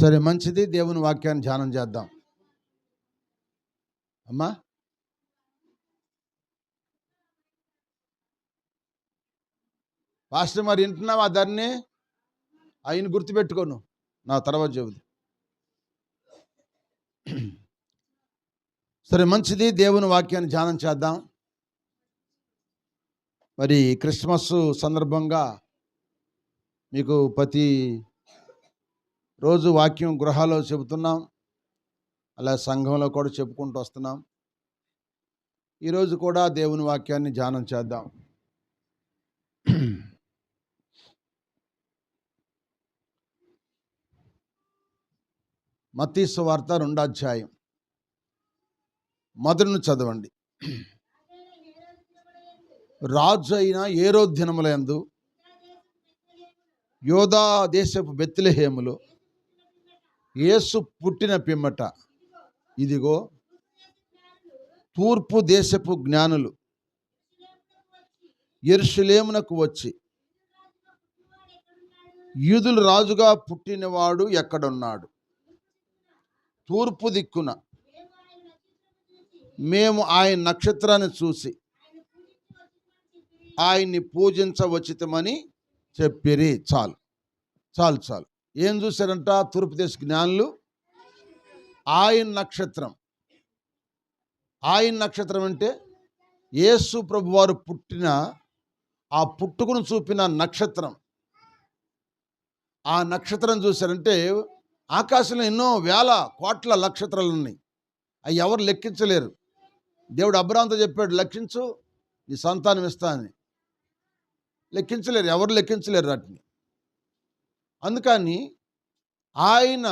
సరే, మంచిది. దేవుని వాక్యాన్ని ధ్యానం చేద్దాం. అమ్మా, పాస్టర్ మరి వింటున్నావా? దాన్ని ఆయన గుర్తుపెట్టుకోను, నా తర్వాత చెబుదు. సరే, మంచిది. దేవుని వాక్యాన్ని ధ్యానం చేద్దాం. మరి క్రిస్మస్ సందర్భంగా మీకు ప్రతి రోజు వాక్యం గృహాల్లో చెబుతున్నాం, అలా సంఘంలో కూడా చెప్పుకుంటూ వస్తున్నాం. ఈరోజు కూడా దేవుని వాక్యాన్ని ధ్యానం చేద్దాం. మత్తయి సువార్త 2వ అధ్యాయం మొదలును చదవండి. రాజు అయిన హేరోదు దినములందు యోధా దేశపు బెత్లెహేములో యేసు పుట్టిన పిమ్మట ఇదిగో తూర్పు దేశపు జ్ఞానులు యెరూషలేమునకు వచ్చి, యూదులు రాజుగా పుట్టినవాడు ఎక్కడున్నాడు? తూర్పు దిక్కున మేము ఆయన నక్షత్రాన్ని చూసి ఆయన్ని పూజించవచ్చితమని చెప్పిరి. చాలు చాలు చాలు. ఏం చూశారంట? తూర్పు దేశ జ్ఞానులు ఆయన నక్షత్రం. ఆయన నక్షత్రం అంటే యేసు ప్రభు వారు పుట్టిన ఆ పుట్టుకును చూపిన నక్షత్రం. ఆ నక్షత్రం చూశారంటే ఆకాశంలో ఎన్నో వేల కోట్ల నక్షత్రాలు ఉన్నాయి. అవి ఎవరు లెక్కించలేరు. దేవుడు అబ్రాహాముతో చెప్పాడు, లెక్కించు, నీ సంతానం ఇస్తా అని. లెక్కించలేరు, ఎవరు లెక్కించలేరు వాటిని. అందుకని ఆయన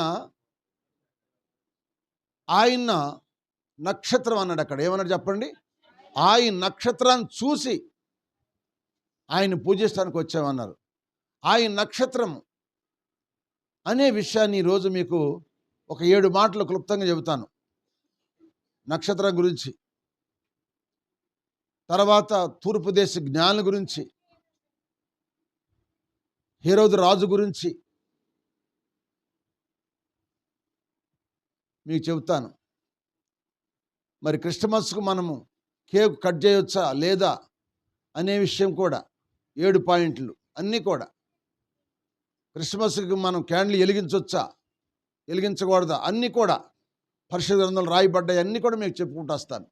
నక్షత్రం అన్నాడు. అక్కడ ఏమన్నాడు చెప్పండి? ఆయన నక్షత్రాన్ని చూసి ఆయన పూజిస్తానికి వచ్చామన్నారు. ఆయన నక్షత్రము అనే విషయాన్ని ఈరోజు మీకు ఒక 7 మాటలు క్లుప్తంగా చెబుతాను నక్షత్రం గురించి. తర్వాత తూర్పు దేశ జ్ఞానుల గురించి, హేరోదు రాజు గురించి మీకు చెబుతాను. మరి క్రిస్మస్కు మనము కేక్ కట్ చేయవచ్చా లేదా అనే విషయం కూడా 7 పాయింట్లు అన్నీ కూడా. క్రిస్మస్కి మనం క్యాండిల్ వెలిగించవచ్చా వెలిగించకూడదా అన్నీ కూడా పరిశుద్ధ గ్రంథంలో రాయబడ్డాయి. అన్నీ కూడా మీకు చెప్పుకుంటూ వస్తాను.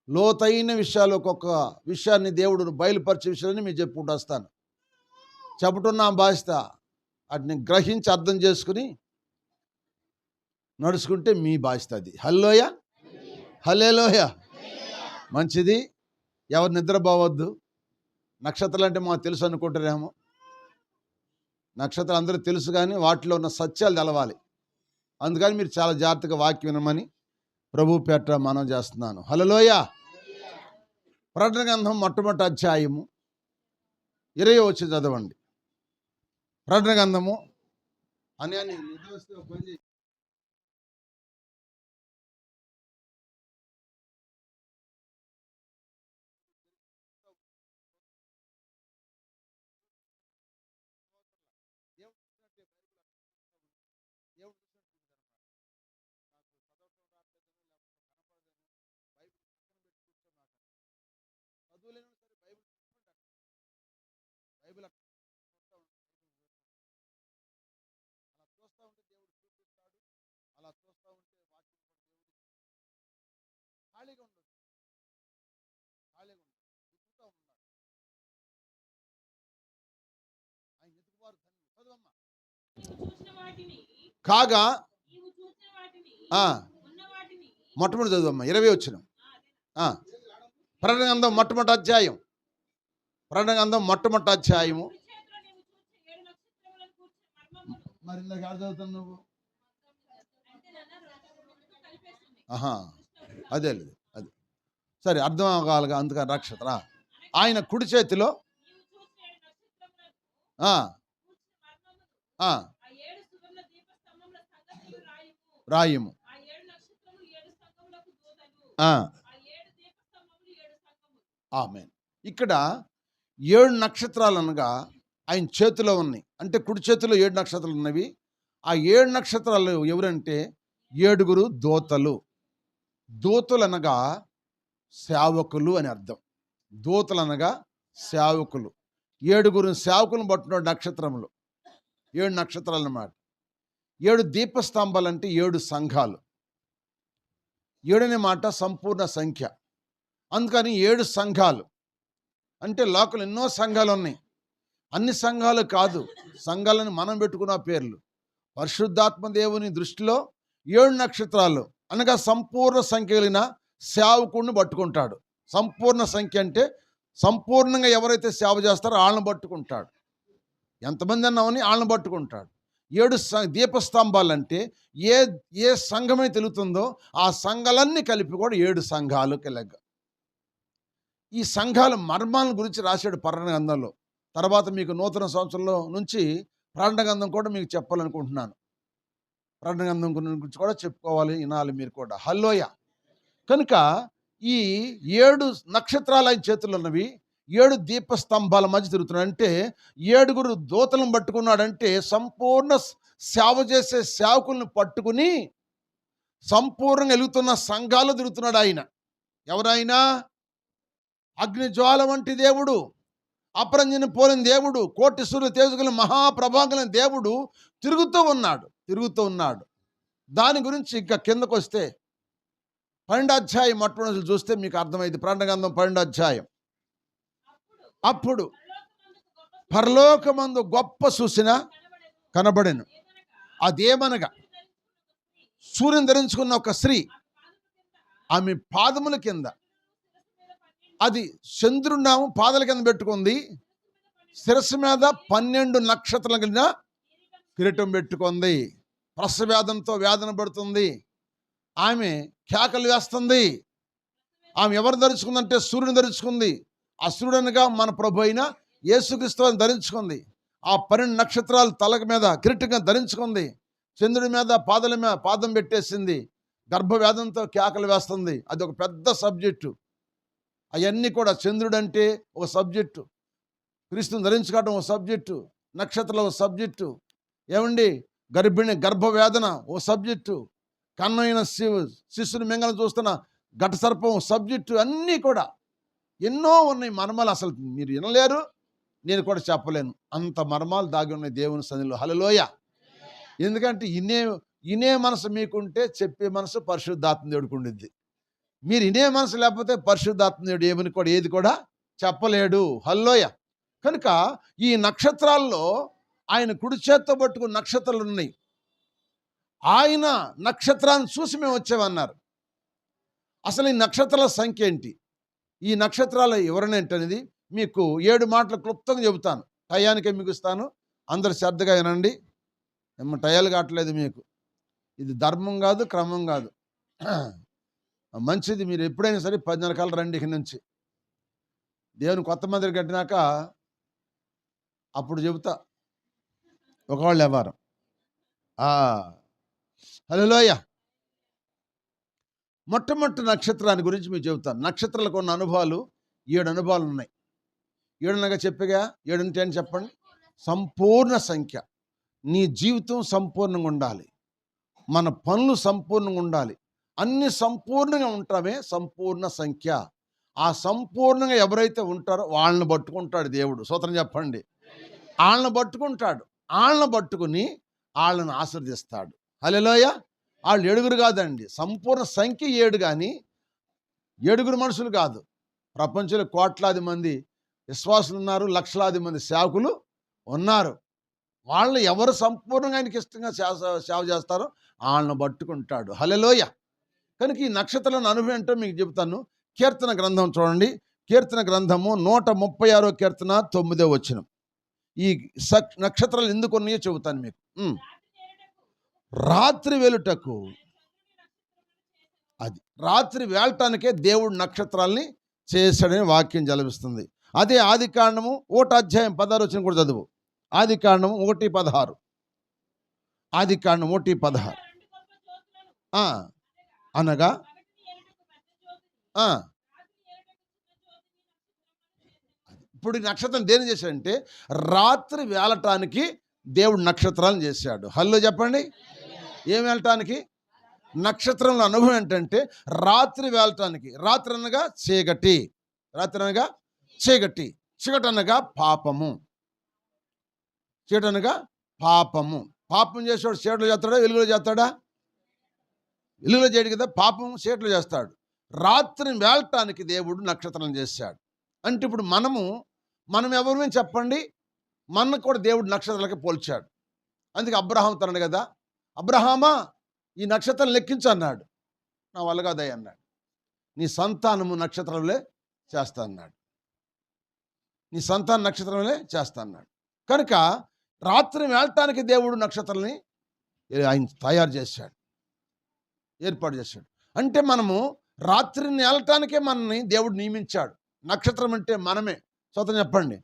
లోతైన విషయాలు, ఒక్కొక్క విషయాన్ని దేవుడు బయలుపరిచే విషయాన్ని మీకు చెప్పుకుంటూ వస్తాను. చెప్పటం నా బాధ్యత. వాటిని గ్రహించి అర్థం చేసుకుని నడుచుకుంటే మీ బాధ్యత అది. హల్లోయ, హల్లేలోయ. మంచిది. ఎవరు నిద్రపోవద్దు. నక్షత్రాలు అంటే మాకు తెలుసు అనుకుంటారేమో. నక్షత్రాలు అందరూ తెలుసు, కానీ వాటిలో ఉన్న సత్యాలు తెలవాలి. అందుకని మీరు చాలా జాగ్రత్తగా వాక్యం వినమని ప్రభు పేట మనం చేస్తున్నాను. హల్లెలూయ. ప్రకటన గ్రంథం మొట్టమొదటి అధ్యాయము 20 వచ్చి చదవండి. ప్రకటన గ్రంథము అని బైబిల్ చూస్తూ ఉంటే దేవుడు చూపిస్తాడు. అలా చూస్తూ ఉంటే వాక్యం కూడా దేవుడు ఖాళీగా ఉండదు, ఖాళీగా ఉండదు, వెతుకుతూ ఉన్నాడు. ఆయన వెతుకువారు ధన్యులు. చదువమ్మా. కాగా మొట్టమొదటి చదువమ్మా 20 వచ్చిన ప్రకటన గ్రంథం మొట్టమొదటి అధ్యాయం. ప్రకటన గ్రంథం మొట్టమొదటి అధ్యాయము. మరి ఇందాక ఎలా చదువుతావు నువ్వు? అదే అది సరే, అర్థం అవ్వగాలిగా. అందుకని నక్షత్ర ఆయన కుడి చేతిలో రాయము. ఆమేన్. ఇక్కడ 7 నక్షత్రాలు అనగా ఆయన చేతిలో ఉన్నాయి. అంటే కుడి చేతిలో 7 నక్షత్రాలు ఉన్నవి, ఆ 7 నక్షత్రాలు ఎవరంటే 7 దూతలు. దూతలు అనగా సేవకులు అని అర్థం. దూతలు అనగా సేవకులు. 7 సేవకులను పట్టుకున్న నక్షత్రములు. 7 నక్షత్రాలు అన్నమాట. 7 దీపస్తంభాలు అంటే 7 సంఘాలు. 7 అనే మాట సంపూర్ణ సంఖ్య. అందుకని 7 సంఘాలు. అంటే లోకంలో ఎన్నో సంఘాలు ఉన్నాయి. అన్ని సంఘాలు కాదు, సంఘాలను మనం పెట్టుకున్న పేర్లు. పరిశుద్ధాత్మ దేవుని దృష్టిలో 7 నక్షత్రాలు అనగా సంపూర్ణ సంఖ్య కలిగిన సేవకుడిని పట్టుకుంటాడు. సంపూర్ణ సంఖ్య అంటే సంపూర్ణంగా ఎవరైతే సేవ చేస్తారో వాళ్ళని పట్టుకుంటాడు. ఎంతమంది అన్నామని వాళ్ళని పట్టుకుంటాడు. 7 దీపస్తంభాలంటే ఏ ఏ సంఘమే తెలుగుతుందో ఆ సంఘాలన్నీ కలిపి కూడా 7 సంఘాలు లెక్క. ఈ సంఘాల మర్మాల గురించి రాశాడు ప్రకటన గ్రంథంలో. తర్వాత మీకు నూతన సంవత్సరంలో నుంచి ప్రకటన గ్రంథం కూడా మీకు చెప్పాలనుకుంటున్నాను. ప్రకటన గ్రంథం గురించి కూడా చెప్పుకోవాలి, వినాలి మీరు కూడా. హల్లోయ. కనుక ఈ 7 నక్షత్రాలు ఆయన చేతుల్లో ఉన్నవి, 7 దీపస్తంభాల మధ్య తిరుగుతున్నాడు. అంటే 7 దూతలను పట్టుకున్నాడంటే సంపూర్ణ సేవ చేసే సేవకులను పట్టుకుని సంపూర్ణంగా వెలుగుతున్న సంఘాలు తిరుగుతున్నాడు ఆయన. ఎవరైనా అగ్నిజ్వాల వంటి దేవుడు, అపరంజిని పోలిన దేవుడు, కోటి సూర్య తేజగల మహాప్రభాగల దేవుడు తిరుగుతూ ఉన్నాడు. దాని గురించి ఇంకా కిందకు వస్తే 12వ అధ్యాయం మొట్టమొదటి చూస్తే మీకు అర్థమైంది. ప్రకటన గ్రంథం 12వ అధ్యాయం. అప్పుడు పరలోకమందు గొప్ప సూచన కనబడెను. అదేమనగా సూర్యుని ధరించుకున్న ఒక స్త్రీ, ఆమె పాదముల కింద, అది చంద్రునామం పాదాల కింద పెట్టుకుంది, శిరస్సు మీద 12 నక్షత్రాలు కలిగిన కిరీటం పెట్టుకుంది. ప్రసవేదంతో వేదన పడుతుంది. ఆమె కేకలు వేస్తుంది. ఆమె ఎవరు ధరించుకుందంటే సూర్యుని ధరించుకుంది. ఆ సూర్యుడనగా మన ప్రభు అయిన యేసుక్రీస్తుని ధరించుకుంది. ఆ 12 నక్షత్రాలు తల మీద కిరీటంగా ధరించుకుంది. చంద్రుడి మీద పాదం పెట్టేసింది. గర్భవేదంతో కేకలు వేస్తుంది. అది ఒక పెద్ద సబ్జెక్టు. అవన్నీ కూడా చంద్రుడు అంటే ఒక సబ్జెక్టు, క్రీస్తుని ధరించుకోవడం ఒక సబ్జెక్టు, నక్షత్రాలు ఒక సబ్జెక్టు, ఏమండి గర్భవేదన ఓ సబ్జెక్టు, కన్నైన శిశుని మింగలను చూస్తున్న ఘట సర్పం సబ్జెక్టు, అన్నీ కూడా ఎన్నో ఉన్నాయి మర్మాలు. అసలు మీరు వినలేరు, నేను కూడా చెప్పలేను. అంత మర్మాలు దాగి ఉన్నాయి దేవుని సన్నిధిలో. హల్లెలూయ. ఎందుకంటే ఇనే మనసు మీకుంటే చెప్పే మనసు పరిశుద్ధాత్మ దేవుడికి ఉండిద్ది. మీరు ఇనే మనసు లేకపోతే పరిశుద్ధాత్మ దేవుడు ఏది కూడా చెప్పలేడు. హల్లెలూయ. కనుక ఈ నక్షత్రాల్లో ఆయన కుడి చేత్తో పట్టుకున్న నక్షత్రాలు ఉన్నాయి. ఆయన నక్షత్రాన్ని చూసి మేము వచ్చామన్నారు. అసలు ఈ నక్షత్రాల సంఖ్య ఏంటి, ఈ నక్షత్రాల వివరణ ఏంటనేది మీకు 7 మాటలు క్లుప్తంగా చెబుతాను. టయానికే మీకు ఇస్తాను. అందరు శ్రద్ధగా వినండి. టయాలు కావట్లేదు మీకు. ఇది ధర్మం కాదు, క్రమం కాదు. మంచిది. మీరు ఎప్పుడైనా సరే 10:30 కల్లా రండి. ఇక్కడి నుంచి దేవుని కొత్త మందిరం కట్టినాక అప్పుడు చెబుతా ఒకవాళ్ళు ఎవరు. హల్లెలూయ. మొట్టమొదటి నక్షత్రాన్ని గురించి మీకు చెబుతాను. నక్షత్రాలకు ఉన్న అనుభవాలు 7 అనుభవాలు ఉన్నాయి. 7 అనగా చెప్పగా 7 అంటే అని చెప్పండి. సంపూర్ణ సంఖ్య. నీ జీవితం సంపూర్ణంగా ఉండాలి, మన పనులు సంపూర్ణంగా ఉండాలి, అన్ని సంపూర్ణంగా ఉంటామే సంపూర్ణ సంఖ్య. ఆ సంపూర్ణంగా ఎవరైతే ఉంటారో వాళ్ళని పట్టుకుంటాడు దేవుడు. స్తోత్రం చెప్పండి. వాళ్ళని పట్టుకుంటాడు. వాళ్ళని పట్టుకుని వాళ్ళని ఆశీర్వదిస్తాడు. హల్లెలూయ. వాళ్ళు 7 కాదండి, సంపూర్ణ సంఖ్య 7. కానీ 7 మనుషులు కాదు. ప్రపంచంలో కోట్లాది మంది విశ్వాసులు ఉన్నారు, లక్షలాది మంది సేవకులు ఉన్నారు. వాళ్ళు ఎవరు సంపూర్ణంగా ఆయనకి ఇష్టంగా సేవ చేస్తారో వాళ్ళని పట్టుకుంటాడు. హల్లెలూయ. కనుక ఈ నక్షత్రాలను అనుభవం ఏంటో మీకు చెబుతాను. కీర్తన గ్రంథం చూడండి. కీర్తన గ్రంథము 136వ కీర్తన 9వ వచనం. ఈ నక్షత్రాలు ఎందుకు ఉన్నాయో చెబుతాను మీకు. రాత్రి వెలుటకు, అది రాత్రి వేళటానికే దేవుడు నక్షత్రాలని చేశాడని వాక్యం జలవిస్తుంది. అదే ఆది కాండము 1వ అధ్యాయం 16వ వచనం కూడా చదువు. ఆది కాండము 1:16. ఆది కాండం 1:16. అనగా ఇప్పుడు ఈ నక్షత్రం దేని చేశాడంటే రాత్రి వేలటానికి దేవుడు నక్షత్రాలను చేశాడు. హల్లో చెప్పండి. ఏం వెళ్ళటానికి? నక్షత్రంలో అనుభవం ఏంటంటే రాత్రి వెళ్ళటానికి. రాత్రి అనగా చీకటి, రాత్రి అనగా చీకటి, చీకటి అనగా పాపము, చీకటి అనగా పాపము. పాపం చేసేవాడు చీకట్లో చేస్తాడా, వెలుగులో చేస్తాడా? వెలుగులో చేయడు కదా, పాపం చీకట్లో చేస్తాడు. రాత్రిని వెళ్ళటానికి దేవుడు నక్షత్రం చేశాడు. అంటే ఇప్పుడు మనం ఎవరిని చెప్పండి, మనకు కూడా దేవుడు నక్షత్రాలకి పోల్చాడు. అందుకే అబ్రహాం తనడు కదా, అబ్రహామా ఈ నక్షత్రం లెక్కించు అన్నాడు. నా వల్ల కాదయ్య అన్నాడు. నీ సంతానము నక్షత్రంలో చేస్తా అన్నాడు. నీ సంతాన నక్షత్రంలో చేస్తా అన్నాడు. కనుక రాత్రి వెళ్ళటానికి దేవుడు నక్షత్రాలని ఆయన తయారు చేశాడు, ఏర్పాటు చేశాడు. అంటే మనము రాత్రిని వెళ్ళటానికే మనల్ని దేవుడు నియమించాడు. నక్షత్రం అంటే మనమే. స్వతం చెప్పండి.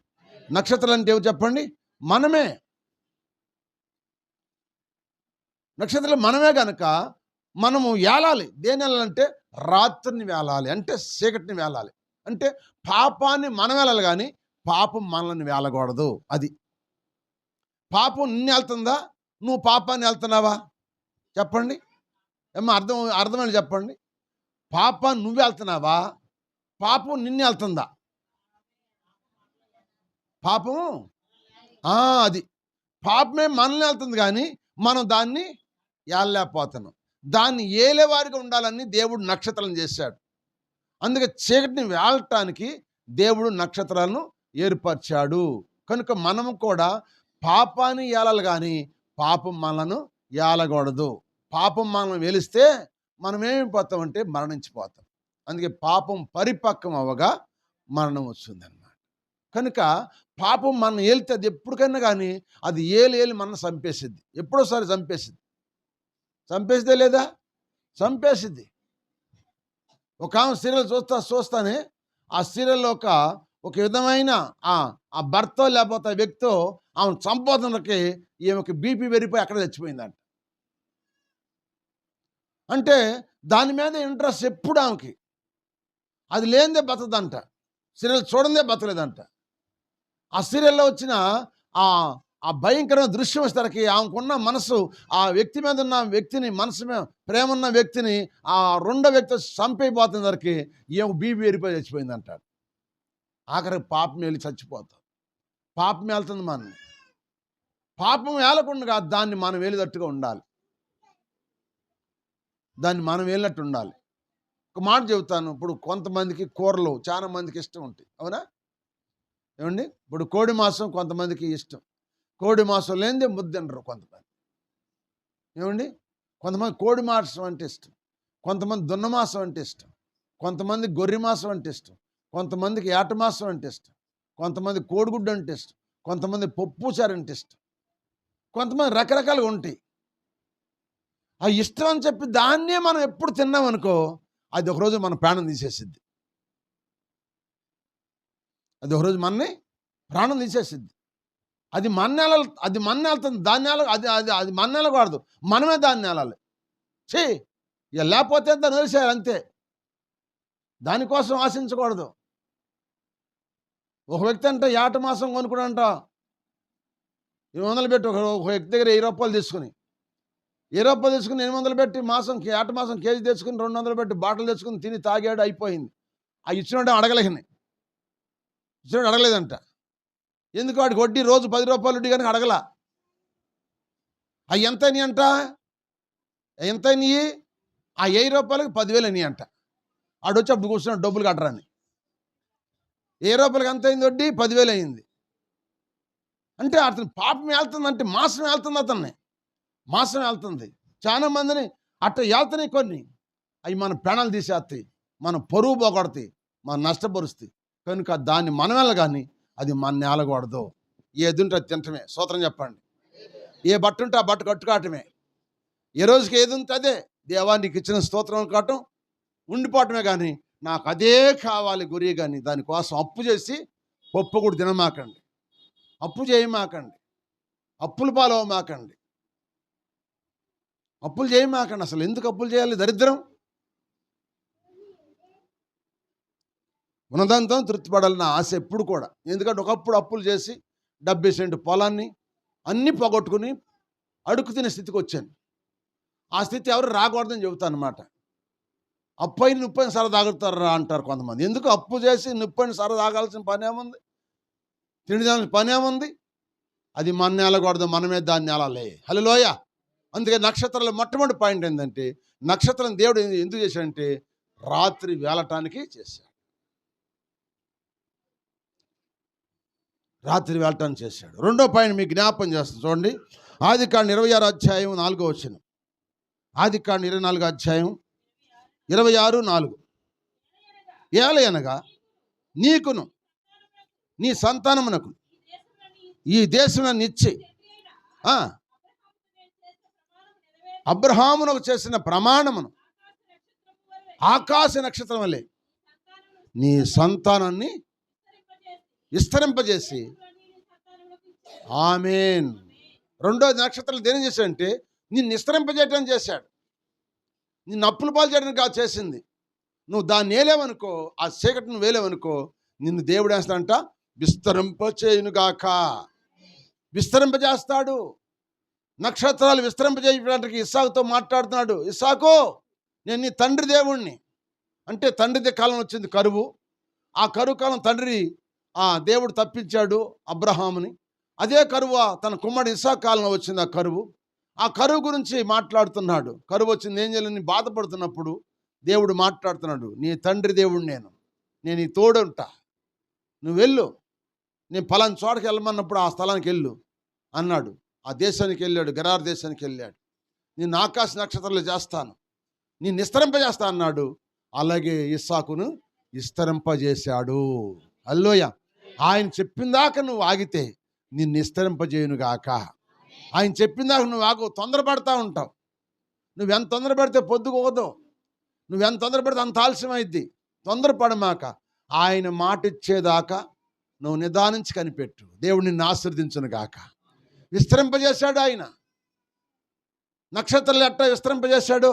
నక్షత్రం అంటే ఎవరు చెప్పండి? మనమే. నక్షత్రం మనమే కనుక మనము వేలాలి. దేని వెళ్ళాలంటే రాత్రిని వేలాలి, అంటే చీకటిని వేలాలి. అంటే పాపాన్ని మనం వేలాలి కానీ పాపం మనల్ని వేలకూడదు. అది పాపం నిన్ను వెళ్తుందా, నువ్వు పాపాన్ని వెళ్తున్నావా? చెప్పండి. ఏమో అర్థమని చెప్పండి. పాపాన్ని నువ్వు వెళ్తున్నావా, పాపం నిన్ను వెళ్తుందా? పాపము అది పాపమే మనల్ని వెళ్తుంది కానీ మనం దాన్ని ఏలలేకపోతున్నాం. దాన్ని ఏలేవారిగా ఉండాలని దేవుడు నక్షత్రాలను చేశాడు. అందుకే చీకటిని వేలటానికి దేవుడు నక్షత్రాలను ఏర్పరిచాడు. కనుక మనము కూడా పాపాన్ని ఏలాలి కానీ పాపం మనలను ఏలకూడదు. పాపం మనం వెలిస్తే మనం ఏమైపోతామంటే మరణించిపోతాం. అందుకే పాపం పరిపక్వం అవ్వగా మరణం వస్తుందన్నమాట. కనుక పాపం మనం ఏలితే అది ఎప్పటికైనా కానీ అది ఏలి మనం చంపేసిద్ది. ఎప్పుడోసారి చంపేసిద్దే లేదా? చంపేసిద్ది. ఒక ఆమె సీరియల్ చూస్తానే ఆ సీరియల్లో ఒక విధమైన ఆ భర్త లేకపోతే వ్యక్తితో ఆమె చంపోతున్నకి ఈమెకి బీపీ పెరిగిపోయి అక్కడ చచ్చిపోయిందంట. అంటే దాని మీద ఇంట్రెస్ట్ ఎప్పుడు ఆమెకి. అది లేనిదే బతకదంట, సీరియల్ చూడందే బతకలేదంట. ఆ సీరియల్లో వచ్చిన ఆ భయంకరమైన దృశ్యం వచ్చేసరికి ఆమెకున్న మనసు ఆ వ్యక్తి మీద ఉన్న వ్యక్తిని, మనసు మీద ప్రేమ ఉన్న వ్యక్తిని ఆ రెండో వ్యక్తి చంపైపోతున్నసరికి ఏమో బీపీ పెరిగిపోయి చచ్చిపోయిందంటాడు. ఆఖరికి పాపం వెళ్ళి చచ్చిపోతాం. పాపం వెళ్తుంది మనని. పాపం వేలకుండా దాన్ని మనం వేలినట్టుగా ఉండాలి, దాన్ని మనం వేలినట్టు ఉండాలి. ఒక మాట చెబుతాను. ఇప్పుడు కొంతమందికి కూరలు చాలా మందికి ఇష్టం ఉంటాయి, అవునా ఏమండి? ఇప్పుడు కోడి మాంసం కొంతమందికి ఇష్టం. కోడి మాంసం లేనిదే ముద్దండరు కొంతమంది, ఏమండి? కొంతమంది కోడి మాంసం అంటే ఇష్టం, కొంతమంది దున్న మాంసం అంటే ఇష్టం, కొంతమంది గొర్రె మాంసం అంటే ఇష్టం, కొంతమందికి ఏట మాంసం అంటే ఇష్టం, కొంతమంది కోడిగుడ్డు అంటే ఇష్టం, కొంతమంది పప్పుచారు అంటే ఇష్టం, కొంతమంది రకరకాలుగా ఉంటాయి. ఆ ఇష్టం అని చెప్పి దాన్నే మనం ఎప్పుడు తిన్నామనుకో అది ఒకరోజు మన ప్రాణం తీసేసిద్ది. అది ఒకరోజు మనని ప్రాణం తీసేసిద్ది. అది మన వెళ్తుంది. దాన్ని అది మన వెళ్ళకూడదు, మనమే దాన్ని వెళ్ళాలి. ఇక లేకపోతే దాన్ని వదిలేసేయాలి అంతే. దానికోసం ఆశించకూడదు. ఒక వ్యక్తి అంటే ఏట మాసం కొనుక్కుడంట 800 పెట్టి ఒక వ్యక్తి దగ్గర 1000 రూపాయలు తీసుకుని 800 పెట్టి ఏట మాసం కేజీ తెచ్చుకుని 200 పెట్టి బాటలు తెచ్చుకుని తిని తాగాడు, అయిపోయింది. ఆ ఇచ్చినట్టు అడగలేని ఇచ్చినట్టు అడగలేదంట. ఎందుకు? వాడికి వడ్డీ రోజు 10 రూపాయలు వడ్డీ కానీ అడగల. అవి ఎంత అయినాయి అంట? ఎంత అయినాయి? ఆ 1000 రూపాయలకి 10,000 అయినాయి అంట. ఆడొచ్చి అప్పుడు కూర్చున్నాడు డబ్బులు కట్టరాని. 1000 రూపాయలకి ఎంత అయింది వడ్డీ? 10,000 అయింది. అంటే అతను పాపం వెళ్తుందంటే మాసం వెళ్తుంది, అతన్ని మాసం వెళ్తుంది. చాలా మందిని అట్ట వెళ్తున్నాయి కొన్ని. అవి మన ప్రాణాలు తీసేస్తాయి, మన పరువు పోగొడతాయి, మన నష్టపరుస్తాయి. కనుక దాన్ని మనం వెళ్ళగాని అది మన నేలకూడదు. ఏది ఉంటే అది తింటమే. స్తోత్రం చెప్పండి. ఏ బట్ట ఉంటే ఆ బట్ట కట్టుకోవటమే. ఏ రోజుకి ఏది ఉంటే అదే దేవానికి ఇచ్చిన స్తోత్రం కావటం ఉండిపోవటమే. కానీ నాకు అదే కావాలి గురి, కానీ దానికోసం అప్పు చేసి పప్పు కూడా తినమాకండి, అప్పు చేయమాకండి, అప్పులు పాలవమాకండి, అప్పులు చేయమాకండి. అసలు ఎందుకు అప్పులు చేయాలి? దరిద్రం. ఉన్నదంతా తృప్తిపడాలని ఆశ ఎప్పుడు కూడా. ఎందుకంటే ఒకప్పుడు అప్పులు చేసి 70 సెంటు పొలాన్ని అన్నీ పోగొట్టుకుని అడుగు తినే స్థితికి వచ్చాను. ఆ స్థితి ఎవరు రాకూడదని చెబుతాను అనమాట. అప్పైన నుప్పైన సర తాగుతారా అంటారు కొంతమంది. ఎందుకు అప్పు చేసి నుప్పైన సర తాగాల్సిన పని ఏముంది? తినడానికి పని ఏముంది? అది మన నేలకూడదు, మనమే దాన్ని నేలాలి. హల్లెలూయా. అందుకే నక్షత్రాల మొట్టమొదటి పాయింట్ ఏంటంటే, నక్షత్రం దేవుడు ఎందుకు చేశాడంటే రాత్రి వేలటానికి చేశాడు. రాత్రి వేలటానికి చేశాడు. రెండో పాయింట్ మీకు జ్ఞాపకం చేస్తాను చూడండి. ఆదికాండం 26 అధ్యాయం 4వ వచనం. ఆదికాండం 24 అధ్యాయం 26:4. ఏలయనగా నీకును నీ సంతానమునకు ఈ దేశమున నిచ్చి అబ్రహామునకు చేసిన ప్రమాణమును ఆకాశ నక్షత్రం వలె నీ సంతానాన్ని విస్తరింపజేసి. ఆమేన్. రెండో నక్షత్రం దేని చేశాడంటే నిన్ను విస్తరింపజేయటం చేశాడు. నిన్ను అప్పుల పాలు చేయడానికి కాదు చేసింది. నువ్వు దాన్ని వేలేవనుకో, ఆ చీకటి నువ్వు వేలేవనుకో, నిన్ను దేవుడు వేస్తాడంట విస్తరింపచేయునుగాక. విస్తరింపజేస్తాడు. నక్షత్రాలు విస్తరింపజేయడానికి ఇస్సాకుతో మాట్లాడుతున్నాడు. ఇస్సాకు, నేను నీ తండ్రి దేవుణ్ణి అంటే, తండ్రి కాలం వచ్చింది కరువు. ఆ కరువు కాలం తండ్రి దేవుడు తప్పించాడు అబ్రహాముని. అదే కరువు తన కుమ్మడి ఇస్సాకు కాలంలో వచ్చింది. ఆ కరువు గురించి మాట్లాడుతున్నాడు. కరువు వచ్చింది ఏం చేయాలని బాధపడుతున్నప్పుడు దేవుడు మాట్లాడుతున్నాడు. నీ తండ్రి దేవుడు నేను నీ తోడుంటా, నువ్వు వెళ్ళు, నేను పలానా చోటకి వెళ్ళమన్నప్పుడు ఆ స్థలానికి వెళ్ళు అన్నాడు. ఆ దేశానికి వెళ్ళాడు, గెరార్ దేశానికి వెళ్ళాడు. నేను ఆకాశ నక్షత్రాలు చేస్తాను, నేను విస్తరింపజేస్తా అన్నాడు. అలాగే ఇస్సాకును విస్తరింపజేశాడు. హల్లెలూయా. ఆయన చెప్పిందాక నువ్వు ఆగితే నిన్ను విస్తరింపజేయునుగాక. ఆయన చెప్పిందాక నువ్వు ఆగు. తొందరపడతా ఉంటావు. నువ్వెంత తొందరపడితే పొద్దుకోదు, నువ్వెంత తొందరపడితే అంత ఆలస్యమైద్ది. తొందరపడమాక ఆయన మాట ఇచ్చేదాకా నువ్వు నిదానించి కనిపెట్టు. దేవుడు నిన్ను ఆశీర్వదించునుగాక. విస్తరింపజేశాడు ఆయన. నక్షత్రాలు ఎట్ట విస్తరింపజేశాడు,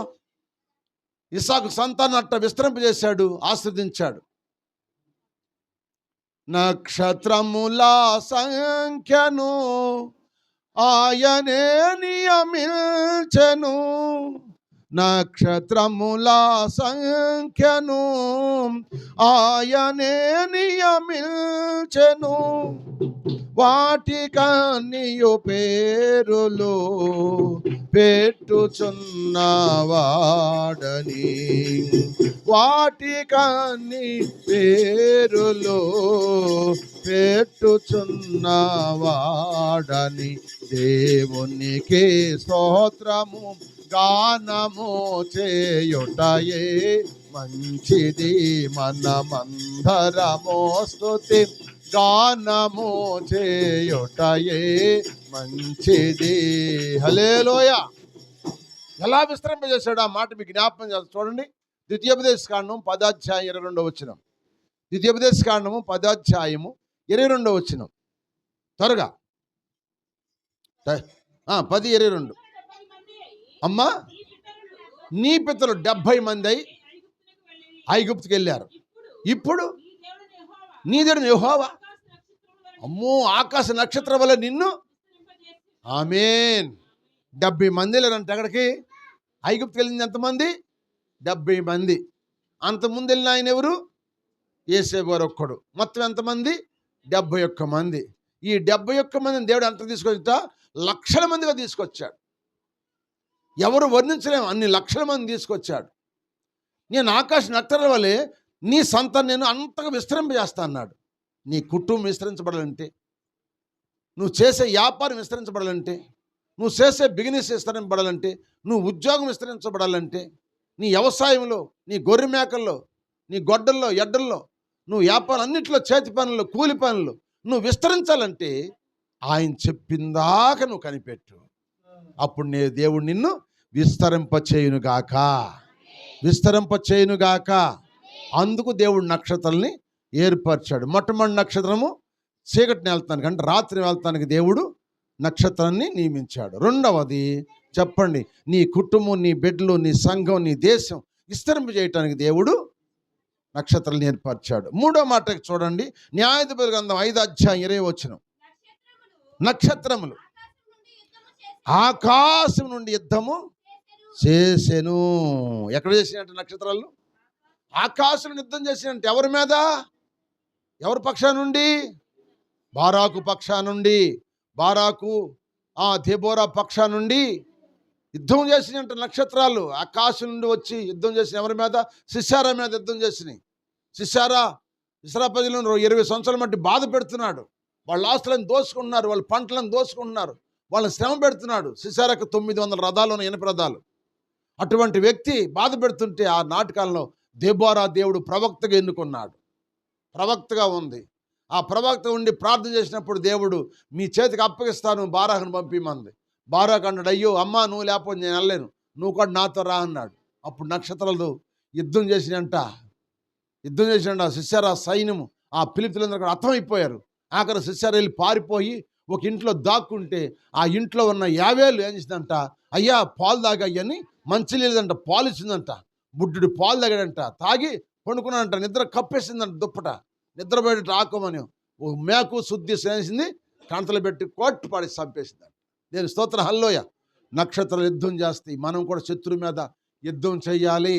ఇస్సాకు సంతానం అట్ట విస్తరింపజేశాడు, ఆశీర్వదించాడు. నక్షత్రముల సంఖ్యను ఆయనే నియమించెను. నక్షత్రముల సంఖ్యను ఆయనే నియమించెను. వాటికన్నియు పేరులు పెట్టుచున్నవాడని. వాటికన్ని పేరులు పెట్టుచున్నవాడని. దేవునికి స్తోత్రము గానము చేయుటయే మంచిది. మనమందరము స్తుతి గానము చేయుటయే మంచిది. హల్లెలూయా. ఎలా విస్తరింపజేశాడు ఆ మాట మీకు జ్ఞాపకం చేస్తాను చూడండి. ద్వితీయోపదేశకాండం 10వ అధ్యాయం 22వ వచనం. ద్వితీయోపదేశకాండము 10వ అధ్యాయము 22వ వచనం. త్వరగా 10:22. అమ్మా, నీ పితరులు 70 మంది అయి ఐగుప్తుకి వెళ్ళారు. ఇప్పుడు నీ దేవుడు యెహోవా అమ్మో ఆకాశ నక్షత్రం వల్ల నిన్ను. ఆమేన్. 70 మంది వెళ్ళారంట. ఎక్కడికి? ఐగుప్తుకి వెళ్ళింది ఎంతమంది? 70 మంది. అంతకుముందు వెళ్ళిన ఆయన ఎవరు? యేసేపు గారు ఒక్కడు. మొత్తం ఎంతమంది? 71 మంది. ఈ 71 మందిని దేవుడు ఎంత తీసుకొచ్చా? లక్షల మందిగా తీసుకొచ్చాడు. ఎవరు వర్ణించలేము అన్ని లక్షల మంది తీసుకొచ్చాడు. నేను ఆకాశ నక్షత్రాల వల్లే నీ సంతానం నేను అంతగా విస్తరింపజేస్తా అన్నాడు. నీ కుటుంబం విస్తరించబడాలంటే, నువ్వు చేసే వ్యాపారం విస్తరించబడాలంటే, నువ్వు చేసే బిజినెస్ విస్తరించబడాలంటే, నువ్వు ఉద్యోగం విస్తరించబడాలంటే, నీ వ్యవసాయంలో, నీ గొర్రె మేకల్లో, నీ గొడ్డల్లో, ఎడ్డల్లో, నువ్వు వ్యాపారం అన్నింటిలో, చేతి పనులు, కూలి పనులు నువ్వు విస్తరించాలంటే ఆయన చెప్పిందాక నువ్వు కనిపెట్టు. అప్పుడు దేవుడు నిన్ను విస్తరింపచేయునుగాక. విస్తరింపచేయునుగాక. అందుకు దేవుడు నక్షత్రాలని ఏర్పరిచాడు. మొట్టమొదటి నక్షత్రము చీకటిని వెళ్తానికి అంటే రాత్రి వెళ్తానికి దేవుడు నక్షత్రాన్ని నియమించాడు. రెండవది చెప్పండి, నీ కుటుంబం, నీ బిడ్డలు, నీ సంఘం, నీ దేశం విస్తరింపజేయటానికి దేవుడు నక్షత్రాలను ఏర్పరిచాడు. మూడో మాటకి చూడండి, న్యాయాధిపతుల గ్రంథం 5వ అధ్యాయం 20వ వచనం. నక్షత్రములు ఆకాశం నుండి యుద్ధము చేసెను. ఎక్కడ చేసినట్టు నక్షత్రాలు? ఆకాశం యుద్ధం చేసినట్టు. ఎవరి మీద? ఎవరి పక్షా నుండి? బారాకు పక్షా నుండి. బారాకు దెబోరా పక్షా నుండి యుద్ధం చేసినట్టు నక్షత్రాలు ఆకాశం నుండి వచ్చి యుద్ధం చేసిన. ఎవరి మీద? సిస్సారా మీద యుద్ధం చేసినాయి. సిస్సారా ప్రజలను 20 సంవత్సరాల మట్టి బాధ పెడుతున్నాడు. వాళ్ళ ఆస్తులను దోసుకుంటున్నారు, వాళ్ళ పంటలను దోసుకుంటున్నారు, వాళ్ళని శ్రమ పెడుతున్నాడు. సిస్సారాకు 900 రథాలు ఉన్నాయి, ఇనుప రథాలు. అటువంటి వ్యక్తి బాధ పెడుతుంటే ఆ నాటకాల్లో దెబోరా దేవుడు ప్రవక్తగా ఎన్నుకున్నాడు. ప్రవక్తగా ఉంది. ఆ ప్రవక్త ఉండి ప్రార్థన చేసినప్పుడు దేవుడు మీ చేతికి అప్పగిస్తాను, బారాకును పంపిమంది. బారాకు అన్నాడు, అయ్యో అమ్మా నువ్వు లేకపోతే నేను వెళ్ళలేను, నువ్వు కూడా నాతో రా అన్నాడు. అప్పుడు నక్షత్రాలు యుద్ధం చేసినంట సిస్సారా సైన్యము ఆ ఫిలిష్తీయులందరూ కూడా అర్థమైపోయారు. ఆఖరి సిస్సారా వెళ్ళి పారిపోయి ఒక ఇంట్లో దాక్కుంటే ఆ ఇంట్లో ఉన్న 50 ఏం చేసిందంట, అయ్యా పాలు తాగాయని మంచి లేదంట, పాలు ఇచ్చిందంట. బుడ్డుడు పాలు తాగాడంట, తాగి పండుకున్నాడంట. నిద్ర కప్పేసిందంట దుప్పట. నిద్రపోయేట ఆకోమని ఓ మేకు శుద్ధి చేసింది, కంతలు పెట్టి కొట్టు పాడి చంపేసిందంట. నేను స్తోత్రం. హల్లోయ. నక్షత్రాలు యుద్ధం చేస్తాయి. మనం కూడా శత్రువు మీద యుద్ధం చెయ్యాలి.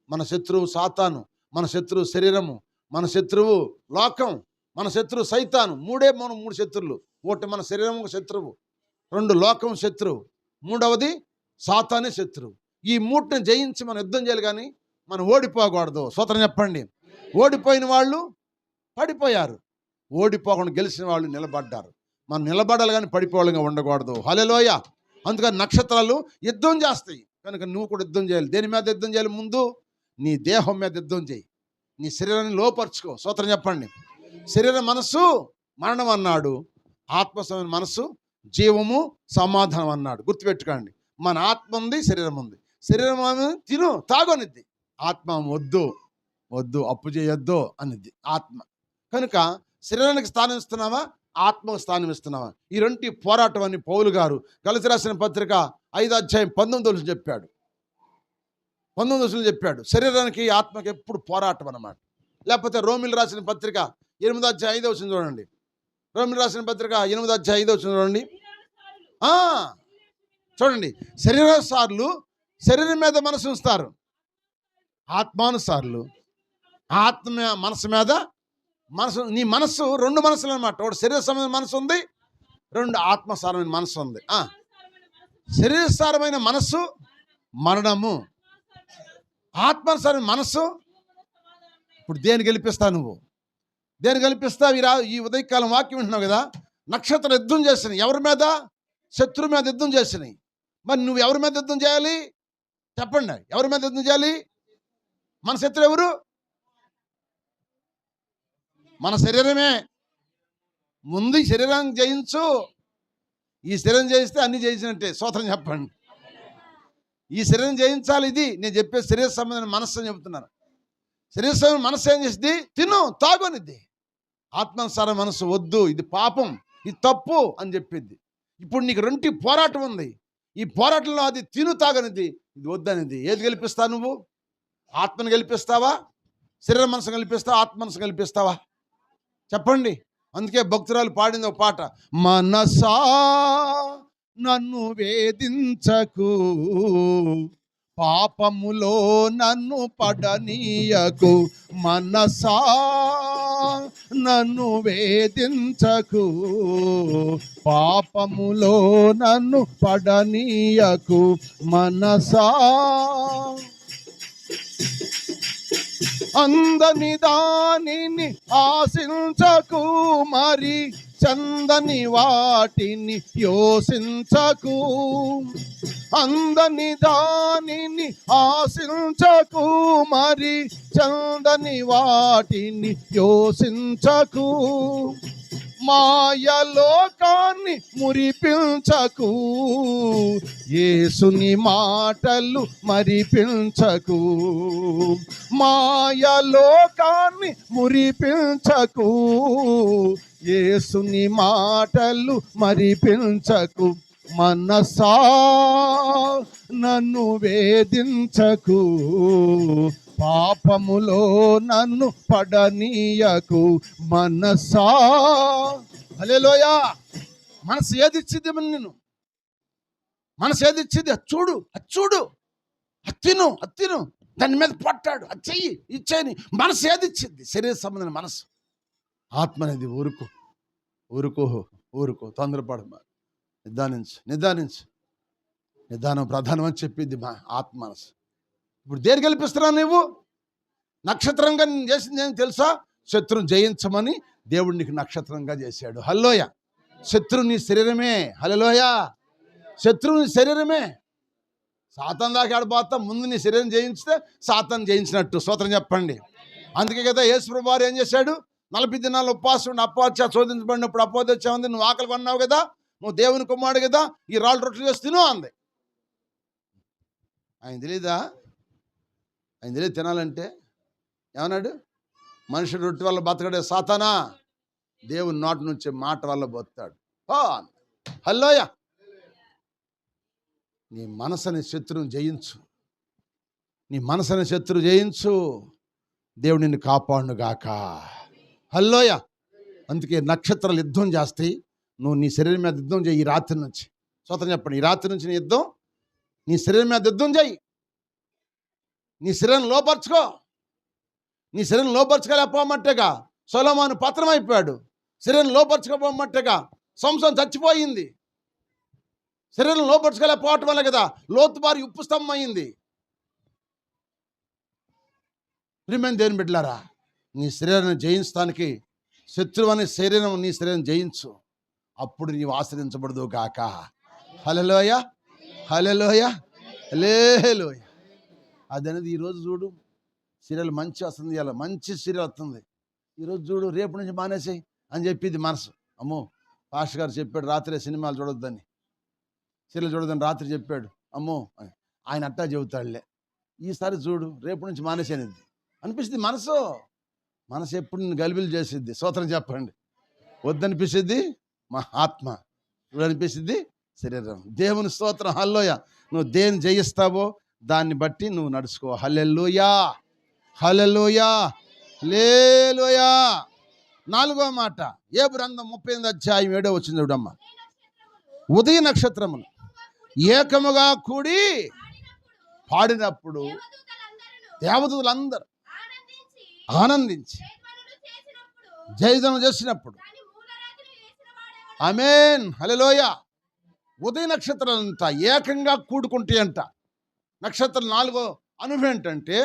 మన శత్రువు సాతాను, మన శత్రువు శరీరము, మన శత్రువు లోకం, మన శత్రువు సైతాను. మూడు శత్రువులు. ఒకటి మన శరీరం శత్రువు, 2 లోకం శత్రువు, 3వది సాతానే శత్రువు. ఈ 3ని జయించి మనం యుద్ధం చేయాలి. కానీ మనం ఓడిపోకూడదు. స్తోత్రం చెప్పండి. ఓడిపోయిన వాళ్ళు పడిపోయారు, ఓడిపోకుండా గెలిచిన వాళ్ళు నిలబడ్డారు. మనం నిలబడాలి కానీ పడిపోవాలిగా ఉండకూడదు. హల్లెలూయా. అందుకని నక్షత్రాలు యుద్ధం చేస్తాయి కనుక నువ్వు కూడా యుద్ధం చేయాలి. దేని మీద యుద్ధం చేయాలి? ముందు నీ దేహం మీద యుద్ధం చేయి. నీ శరీరాన్ని లోపరుచుకో. స్తోత్రం చెప్పండి. శరీర మనస్సు మరణం అన్నాడు, ఆత్మసమైన మనస్సు జీవము సమాధానం అన్నాడు. గుర్తుపెట్టుకోండి. మన ఆత్మ ఉంది, శరీరం ఉంది. శరీరం తిను తాగనిద్ది, ఆత్మ వద్దు అప్పు చేయొద్దు అనిద్ది ఆత్మ. కనుక శరీరానికి స్థానం ఇస్తున్నావా, ఆత్మకు స్థానం ఇస్తున్నావా? ఈ 2 పోరాటం అని పౌలు గారు గలతీ రాసిన పత్రిక 5:19 చెప్పాడు. 19 చెప్పాడు. శరీరానికి ఆత్మకి ఎప్పుడు పోరాటం అన్నమాట. లేకపోతే రోమిలు రాసిన పత్రిక 8:5 చూడండి. రోమిలు రాసిన పత్రిక 8:5 చూడండి. చూడండి, శరీరానుసారులు శరీరం మీద మనసు ఉంచుతారు, ఆత్మానుసారులు ఆత్మ మనసు మీద మనసు. నీ మనస్సు 2 మనసులు అన్నమాట. ఒకటి శరీర సంబంధమైన మనసు ఉంది, 2 ఆత్మసారమైన మనసు ఉంది. శరీరసారమైన మనస్సు మరణము, ఆత్మసారమైన మనస్సు. ఇప్పుడు దేని గెలిపిస్తావు నువ్వు? దేని గెలిపిస్తావు? ఈ ఉదయకాలం వాక్యం వింటున్నావు కదా. నక్షత్రం యుద్ధం చేసినాయి. ఎవరి మీద? శత్రువు మీద యుద్ధం చేసినాయి. మరి నువ్వు ఎవరి మీద యుద్ధం చేయాలి చెప్పండి? ఎవరి మీద యుద్ధం చేయాలి? మన శత్రువు ఎవరు? మన శరీరమే. ముందు ఈ శరీరాన్ని జయించు. ఈ శరీరం జయిస్తే అన్ని జయించినట్టే. స్తోత్రం చెప్పండి. ఈ శరీరం జయించాలి. ఇది నేను చెప్పే శరీర సంబంధమైన మనస్సు అని చెబుతున్నాను. శరీర సంబంధమైన మనస్సు ఏం చేసింది? తిను తాగనిద్ది. ఆత్మానుసార మనస్సు వద్దు, ఇది పాపం, ఇది తప్పు అని చెప్పింది. ఇప్పుడు నీకు 2 పోరాటం ఉంది. ఈ పోరాటంలో అది తిను తాగనిది, ఇది వద్దనిది. ఏది గెలిపిస్తావు నువ్వు? ఆత్మను గెలిపిస్తావా, శరీర మనసు గెలిపిస్తావా, ఆత్మ మనసు గెలిపిస్తావా? చెప్పండి. అందుకే భక్తురాలు పాడింది ఒక పాట, మనసా నన్ను వేధించకు, పాపములో నన్ను పడనీయకు. మనసా నన్ను వేధించకు, పాపములో నన్ను పడనీయకు. మనసా అందని దానిని ఆశించకు, మరి చందని వాటిని యోసించకు. అందని దానిని ఆశించకు, మరి చందని వాటిని యోసించకు. మాయలోకాన్ని మురిపించకు, యేసుని మాటలు మరిపించకు. మాయలోకాన్ని మురిపించకు, యేసుని మాటలు మరిపించకు. మనసా నన్ను వేధించకు, పాపములో నన్ను పడనీయకు. మనసా. హల్లెలూయా. మనసు ఏది ఇచ్చింది నిన్ను? మనసు ఏది ఇచ్చింది అది చూడు, అది చూడు, అది తిను, అది తిను, దాని మీద పట్టాడు, అది చెయ్యి, ఇచ్చేయని మనసు ఏది ఇచ్చింది? శరీర సంబంధమైన మనసు. ఆత్మ అనేది ఊరుకో ఊరుకో ఊరుకో, తొందరపడు, నిదానించు. నిదానం ప్రధానం అని చెప్పింది మా ఆత్మ మనసు. ఇప్పుడు దేని గెలిపిస్తున్నావు నువ్వు? నక్షత్రంగా నేను చేసింది ఏం తెలుసా? శత్రువుని జయించమని దేవుడు నీకు నక్షత్రంగా చేశాడు. హల్లెలూయా. శత్రువు నీ శరీరమే. హల్లెలూయా. శత్రువు నీ శరీరమే. సాతాను దాకా ఆడిపోతా, ముందు నీ శరీరం జయించితే సాతాను జయించినట్టు. స్తోత్రం చెప్పండి. అందుకే కదా యేసు ప్రభువు వారు ఏం చేశాడు? 40 దినాలు ఉపవాసం ఉండి అపవాది శోధించబడినప్పుడు అపవాది వచ్చామంది, నువ్వు ఆకలి కొన్నావు కదా, నువ్వు దేవుని కుమారుడు కదా, ఈ రాళ్ళు రొట్టెలు చేసి తిను అంది. ఆయన తెలియదా? ఆయన తెలియదు తినాలంటే. ఏమన్నాడు? మనుషుడు రొట్టె వల్ల బతకడే, సాతానా దేవుని నోటి నుంచి మాట వల్ల బతాడు. హల్లెలూయా. నీ మనసుని శత్రువుని జయించు. నీ మనసుని శత్రువు జయించు. దేవుడు నిన్ను కాపాడుగాక. హల్లెలూయా. అందుకే నక్షత్రాలు యుద్ధం చేస్తాయి. నువ్వు నీ శరీరం మీద యుద్ధం చేయి. ఈ రాత్రి నుంచి స్తోత్రం చెప్పండి. ఈ రాత్రి నుంచి నీ యుద్ధం, నీ శరీరం మీద యుద్ధం చేయి. నీ శరీరం లోపరుచుకో. నీ శరీరం లోపరుచుకోలేకపోమంటేగా సొలొమోను పతనం అయిపోయాడు. శరీరం లోపరుచుకోపోమంటేగా సంసోను చచ్చిపోయింది. శరీరం లోపరుచుకోలేకపోవటం వల్ల కదా లోతు భార్య ఉప్పు స్తంభం అయింది. ప్రియమైన దేవుని బిడ్డలారా, నీ శరీరాన్ని జయించడానికి శత్రువు అనే శరీరం, నీ శరీరం జయించు. అప్పుడు నీవు ఆశ్రయించబడదు గాక. హల్లెలూయా. హల్లెలూయా. హల్లెలూయా. అదనేది ఈరోజు చూడు, సీరియల్ మంచి వస్తుంది, ఇలా మంచి సీరియల్ వస్తుంది. ఈరోజు చూడు, రేపు నుంచి మానేసేయి అని చెప్పింది మనసు. అమ్మో, పాస్టర్ గారు చెప్పాడు రాత్రి సినిమాలు చూడొద్దని, సీరియల్ చూడొద్దని రాత్రి చెప్పాడు. అమ్మో, ఆయన అట్టా చెబుతాడులే, ఈసారి చూడు, రేపు నుంచి మానేసేనిది అనిపిస్తుంది. మనసు ఎప్పుడు నిన్ను గలిబిలు చేసిద్ది. స్తోత్రం చెప్పండి. వద్దనిపిస్తుంది మా ఆత్మ, అనిపిస్తుంది శరీరం. దేవుని స్తోత్రం. హల్లెలూయా. నువ్వు దేన్ని జయిస్తావో దాన్ని బట్టి నువ్వు నడుచుకో. హల్లెలూయా. హల్లెలూయా. హల్లెలూయా. 4వ మాట యోబు గ్రంథం 38వ అధ్యాయం 7వ వచనం చూడమ్మా. ఉదయ నక్షత్రములు ఏకముగా కూడి పాడినప్పుడు దేవదూతలందరూ ఆనందించి జయజనం చేసినప్పుడు. ఆమేన్. హల్లెలూయా. ఉదయ నక్షత్రాలంతా ఏకంగా కూడుకుంటాయంట. నక్షత్రం 4వ అనుభవం ఏంటంటే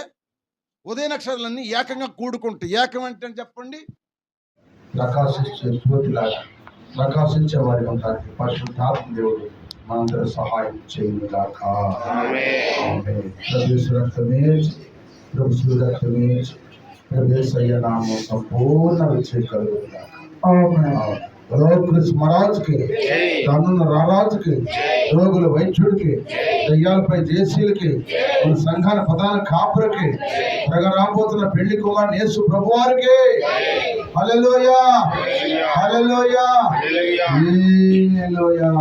ఉదయ నక్షత్రాలన్నీ ఏకంగా కూడుకుంటాయి. ఏకం అంటే చెప్పండి. ప్రకాశించే జ్యోతిలాగా ప్రకాశించే వారి ఉంటారు. పరిశుద్ధాత్మ దేవుడు మనందరూ సహాయం చేయును గాక. ఆమేన్. ప్రభు రక్తమే యేసయ్య నామం సంపూర్ణ విజయం కలుగును గాక. ఆమేన్. కృష్ణ మహారాజుకి, రానున్న రారాజుకి, రోగుల వైద్యుడికి, దయ్యాలపై జేసీలకి, మన సంఘాల ప్రధాన కాపురకి, రాబోతున్న పెళ్లి కుమారుని యేసు ప్రభువారికి. హల్లెలూయా. హల్లెలూయా. హల్లెలూయా.